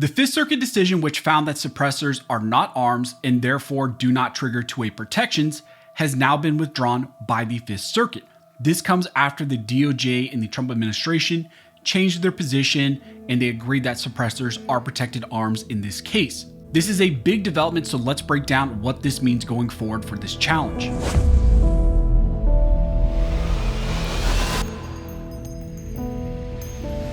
The Fifth Circuit decision, which found that suppressors are not arms and therefore do not trigger 2A protections, has now been withdrawn by the Fifth Circuit. This comes after the DOJ and the Trump administration changed their position and they agreed that suppressors are protected arms in this case. This is a big development, so let's break down what this means going forward for this challenge.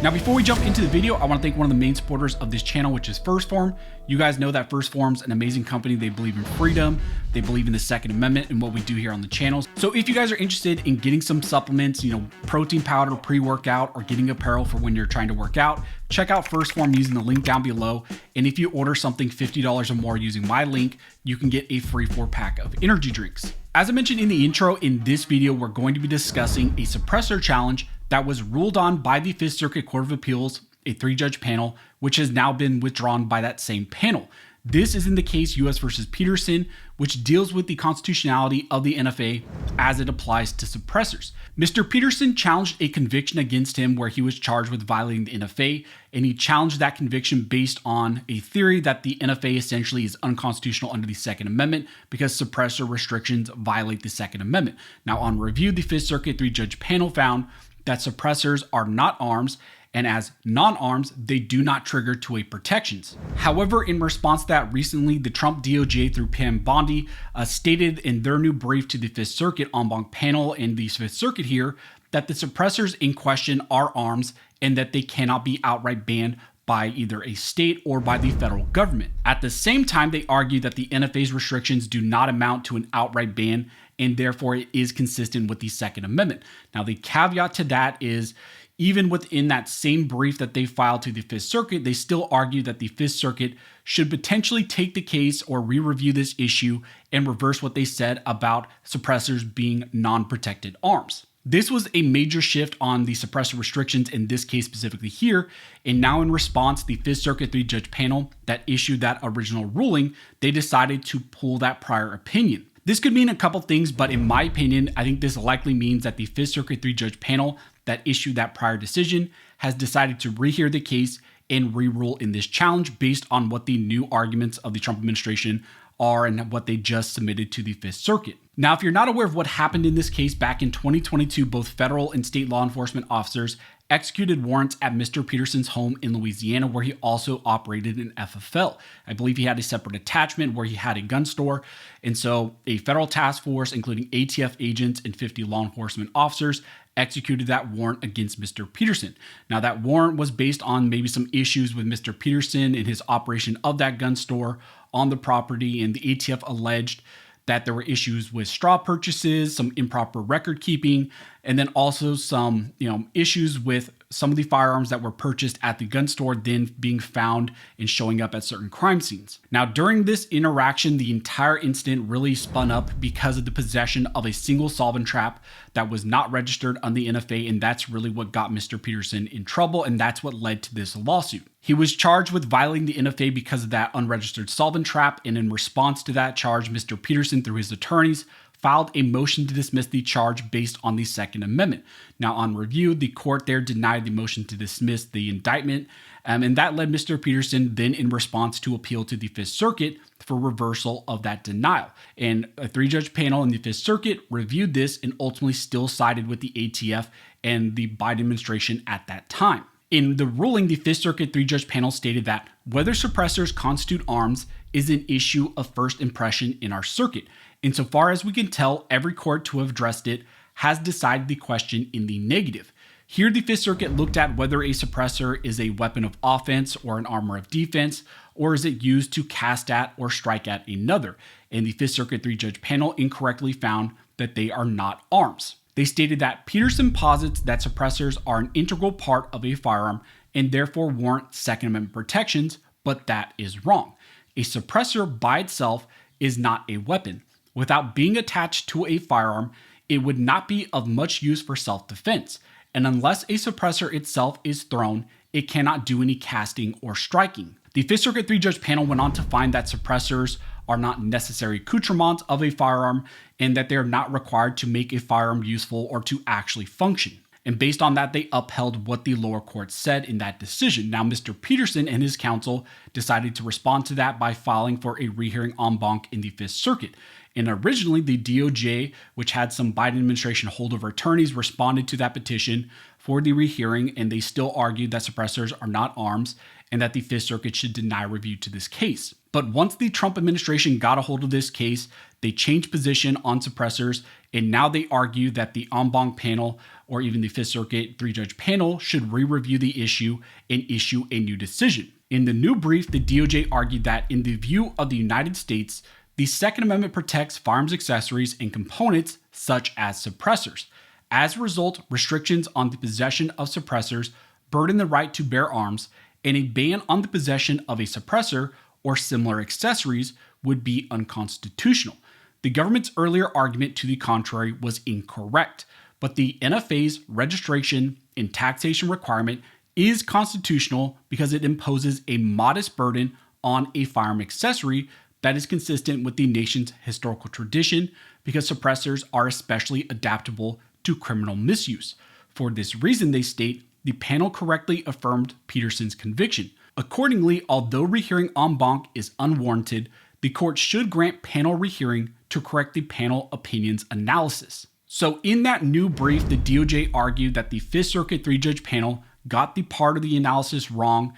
Now, before we jump into the video, I want to thank one of the main supporters of this channel, which is First Form. You guys know that First Form's an amazing company. They believe in freedom. They believe in the Second Amendment and what we do here on the channel. So if you guys are interested in getting some supplements, protein powder, pre-workout, or getting apparel for when you're trying to work out, check out First Form using the link down below. And if you order something $50 or more using my link, you can get a free 4-pack of energy drinks. As I mentioned in the intro, in this video, we're going to be discussing a suppressor challenge that was ruled on by the Fifth Circuit Court of Appeals, a 3-judge panel, which has now been withdrawn by that same panel. This is in the case U.S. versus Peterson, which deals with the constitutionality of the NFA as it applies to suppressors. Mr. Peterson challenged a conviction against him where he was charged with violating the NFA, and he challenged that conviction based on a theory that the NFA essentially is unconstitutional under the Second Amendment because suppressor restrictions violate the Second Amendment. Now, on review, the Fifth Circuit 3-judge panel found that suppressors are not arms, and as non-arms, they do not trigger 2A protections. However, in response to that, recently, the Trump DOJ through Pam Bondi stated in their new brief to the Fifth Circuit en banc panel in the Fifth Circuit here that the suppressors in question are arms and that they cannot be outright banned by either a state or by the federal government. At the same time, they argue that the NFA's restrictions do not amount to an outright ban, and therefore it is consistent with the Second Amendment. Now, the caveat to that is, even within that same brief that they filed to the Fifth Circuit, they still argue that the Fifth Circuit should potentially take the case or re-review this issue and reverse what they said about suppressors being non-protected arms. This was a major shift on the suppressor restrictions in this case specifically here, and now in response, the Fifth Circuit 3-judge panel that issued that original ruling, they decided to pull that prior opinion. This could mean a couple things, but in my opinion, I think this likely means that the Fifth Circuit 3-judge panel that issued that prior decision has decided to rehear the case and re-rule in this challenge based on what the new arguments of the Trump administration are and what they just submitted to the Fifth Circuit. Now, if you're not aware of what happened in this case, back in 2022, both federal and state law enforcement officers executed warrants at Mr. Peterson's home in Louisiana, where he also operated an FFL. I believe he had a separate attachment where he had a gun store. And so a federal task force, including ATF agents and 50 law enforcement officers, executed that warrant against Mr. Peterson. Now, that warrant was based on maybe some issues with Mr. Peterson and his operation of that gun store on the property, and the ATF alleged that there were issues with straw purchases, some improper record keeping, and then also some, issues with some of the firearms that were purchased at the gun store then being found and showing up at certain crime scenes. Now, during this interaction, the entire incident really spun up because of the possession of a single solvent trap that was not registered on the NFA, and that's really what got Mr. Peterson in trouble, and that's what led to this lawsuit. He was charged with violating the NFA because of that unregistered solvent trap, and in response to that charge, Mr. Peterson, through his attorneys, filed a motion to dismiss the charge based on the Second Amendment. Now, on review, the court there denied the motion to dismiss the indictment, and that led Mr. Peterson then in response to appeal to the Fifth Circuit for reversal of that denial. And a 3-judge panel in the Fifth Circuit reviewed this and ultimately still sided with the ATF and the Biden administration at that time. In the ruling, the Fifth Circuit 3-judge panel stated that whether suppressors constitute arms is an issue of first impression in our circuit. Insofar as we can tell, every court to have addressed it has decided the question in the negative. Here, the Fifth Circuit looked at whether a suppressor is a weapon of offense or an armor of defense, or is it used to cast at or strike at another. And the Fifth Circuit 3-judge panel incorrectly found that they are not arms. They stated that Peterson posits that suppressors are an integral part of a firearm and therefore warrant Second Amendment protections, but that is wrong. A suppressor by itself is not a weapon. Without being attached to a firearm, it would not be of much use for self-defense. And unless a suppressor itself is thrown, it cannot do any casting or striking. The Fifth Circuit 3-judge panel went on to find that suppressors are not necessary accoutrements of a firearm and that they are not required to make a firearm useful or to actually function. And based on that, they upheld what the lower court said in that decision. Now, Mr. Peterson and his counsel decided to respond to that by filing for a rehearing en banc in the Fifth Circuit. And originally, the DOJ, which had some Biden administration holdover attorneys, responded to that petition for the rehearing, and they still argued that suppressors are not arms and that the Fifth Circuit should deny review to this case. But once the Trump administration got a hold of this case, they changed position on suppressors, and now they argue that the en banc panel or even the Fifth Circuit three-judge panel should re-review the issue and issue a new decision. In the new brief, the DOJ argued that in the view of the United States, the Second Amendment protects firearms accessories and components such as suppressors. As a result, restrictions on the possession of suppressors burden the right to bear arms, and a ban on the possession of a suppressor or similar accessories would be unconstitutional. The government's earlier argument to the contrary was incorrect, but the NFA's registration and taxation requirement is constitutional because it imposes a modest burden on a firearm accessory that is consistent with the nation's historical tradition because suppressors are especially adaptable to criminal misuse. For this reason, they state, the panel correctly affirmed Peterson's conviction. Accordingly, although rehearing en banc is unwarranted, the court should grant panel rehearing to correct the panel opinion's analysis. So in that new brief, the DOJ argued that the Fifth Circuit three-judge panel got the part of the analysis wrong,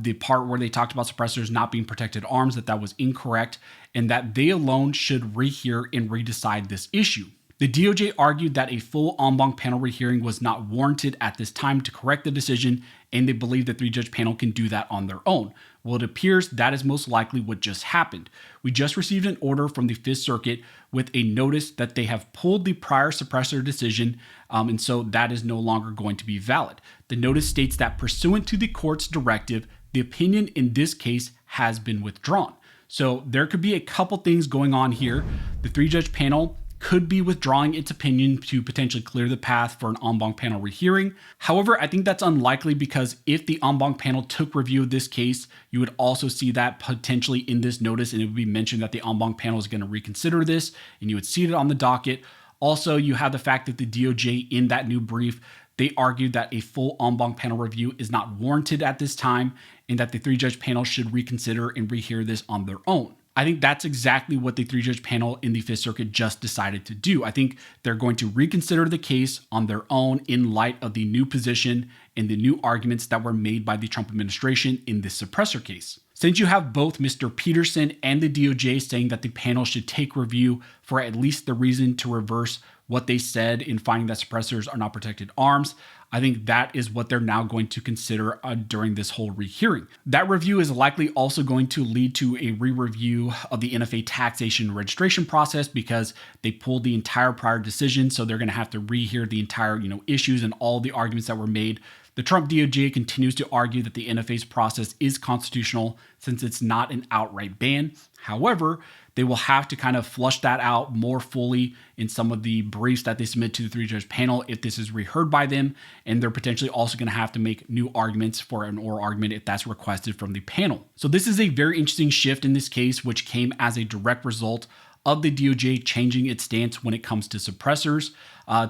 the part where they talked about suppressors not being protected arms, that was incorrect, and that they alone should rehear and redecide this issue. The DOJ argued that a full en banc panel rehearing was not warranted at this time to correct the decision, and they believe the three-judge panel can do that on their own. Well, it appears that is most likely what just happened. We just received an order from the Fifth Circuit with a notice that they have pulled the prior suppressor decision, and so that is no longer going to be valid. The notice states that pursuant to the court's directive, the opinion in this case has been withdrawn. So there could be a couple things going on here. The three-judge panel could be withdrawing its opinion to potentially clear the path for an en banc panel rehearing. However, I think that's unlikely because if the en banc panel took review of this case, you would also see that potentially in this notice, and it would be mentioned that the en banc panel is going to reconsider this, and you would see it on the docket. Also, you have the fact that the DOJ in that new brief, they argued that a full en banc panel review is not warranted at this time, and that the three-judge panel should reconsider and rehear this on their own. I think that's exactly what the three-judge panel in the Fifth Circuit just decided to do. I think they're going to reconsider the case on their own in light of the new position and the new arguments that were made by the Trump administration in this suppressor case. Since you have both Mr. Peterson and the DOJ saying that the panel should take review for at least the reason to reverse what they said in finding that suppressors are not protected arms, I think that is what they're now going to consider during this whole rehearing. That review is likely also going to lead to a re-review of the NFA taxation registration process because they pulled the entire prior decision, so they're going to have to rehear the entire issues and all the arguments that were made. The Trump DOJ continues to argue that the NFA's process is constitutional since it's not an outright ban. However, they will have to kind of flush that out more fully in some of the briefs that they submit to the three-judge panel if this is reheard by them, and they're potentially also going to have to make new arguments for an oral argument if that's requested from the panel. So this is a very interesting shift in this case, which came as a direct result of the DOJ changing its stance when it comes to suppressors.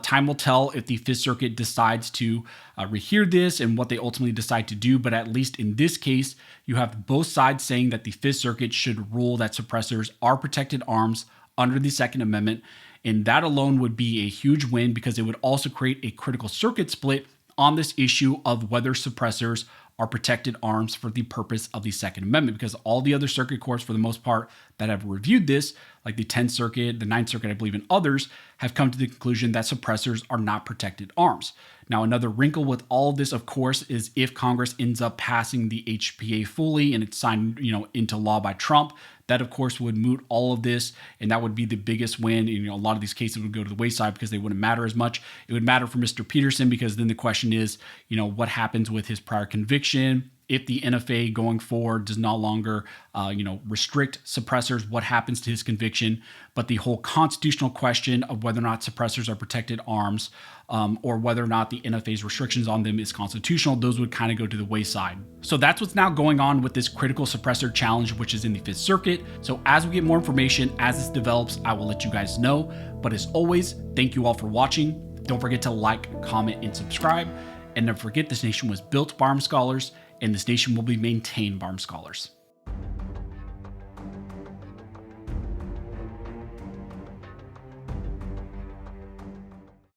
Time will tell if the Fifth Circuit decides to rehear this and what they ultimately decide to do, but at least in this case, you have both sides saying that the Fifth Circuit should rule that suppressors are protected arms under the Second Amendment, and that alone would be a huge win because it would also create a critical circuit split on this issue of whether suppressors are protected arms for the purpose of the Second Amendment, because all the other circuit courts, for the most part, that have reviewed this, like the 10th Circuit, the 9th Circuit, I believe, and others, have come to the conclusion that suppressors are not protected arms. Now, another wrinkle with all of this, of course, is if Congress ends up passing the HPA fully and it's signed, into law by Trump, that of course would moot all of this, and that would be the biggest win. And, a lot of these cases would go to the wayside because they wouldn't matter as much. It would matter for Mr. Peterson because then the question is, what happens with his prior conviction? If the NFA going forward does no longer, restrict suppressors, what happens to his conviction? But the whole constitutional question of whether or not suppressors are protected arms, or whether or not the NFA's restrictions on them is constitutional, those would kind of go to the wayside. So that's what's now going on with this critical suppressor challenge, which is in the Fifth Circuit. So as we get more information, as this develops, I will let you guys know. But as always, thank you all for watching. Don't forget to like, comment, and subscribe. And don't forget, this nation was built by armed scholars, and this nation will be maintained by armed scholars.